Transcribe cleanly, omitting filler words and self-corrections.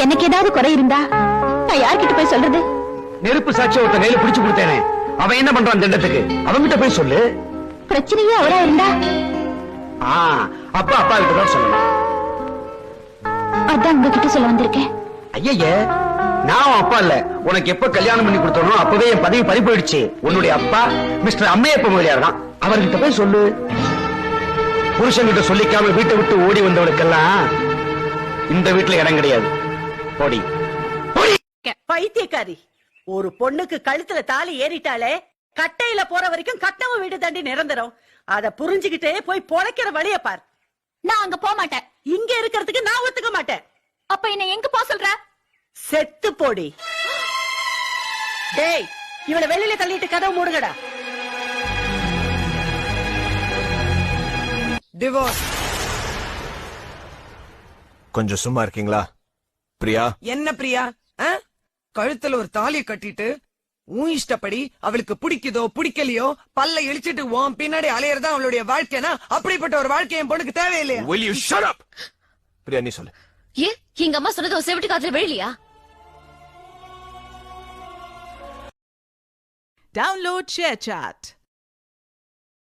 எனக்கு ஏதாவது குறை இருந்தா நான் யார்கிட்ட போய் சொல்றது? நெருப்பு சாட்சி ஒருத்த கையில பிடிச்சு கொடுத்தேனே, அவன் என்ன பண்றான் திண்டத்துக்கு? அவன்கிட்ட போய் சொல்லு. பிரச்சனையே அவரா இருந்தா அப்பா அப்பா கிட்ட தான் சொல்லணும். அதான் உங்ககிட்ட சொல்ல வந்திருக்கேன். ஐயே, நான் அப்பா இல்ல. உனக்கு எப்ப கல்யாணம் பண்ணி கொடுத்தனோ அப்பவே என் பதவி பறி போயிடுச்சு. உன்னுடைய அப்பா மிஸ்டர் அம்மையப்ப முதலியார் தான். அவர்கிட்ட போய் சொல்லு. புருஷன்கிட்ட சொல்லிக்காம வீட்டை விட்டு ஓடி வந்தவளுக்கெல்லாம் இந்த வீட்டுல இடம் கிடையாது. போடி. பைத்தியக்காரி, ஒரு பொண்ணுக்கு கழுத்துல தாலி ஏறிட்டாலே கட்டையில போற வரைக்கும் கட்டவு வீடு தாண்டி நிரந்தரம். அத புரிஞ்சுகிட்டே போய் பொழைக்கிற வழிய பார். நான் அங்க போக மாட்டேன். இங்க இருக்கிறதுக்கு நான் ஒத்துக்க மாட்டேன். அப்ப என்ன எங்க போக சொல்ற? செத்து போடி. டேய், இவளை வெளியில தள்ளிட்டு கதவு மூடுங்கடா. டிவோர்ஸ். கொஞ்சம் சும்மா இருக்கீங்களா? பிரியா. என்ன பிரியா? கழுத்துல ஒரு தாலியை கட்டிட்டு உன் இஷ்டப்படி அவளுக்கு பிடிக்குதோ பிடிக்கலையோ பல்ல இழிச்சிட்டு உன் பின்னாடி அலையறதா அவளுடைய வாழ்க்கைனா, அப்படிப்பட்ட ஒரு வாழ்க்கை என் பொண்ணுக்கு தேவையில்லையா? Will you shut up? Priya நீ சொல்லு. ஏன் எங்க அம்மா சொன்னது செவிட்டு காதுல விழலையா? Download ShareChat.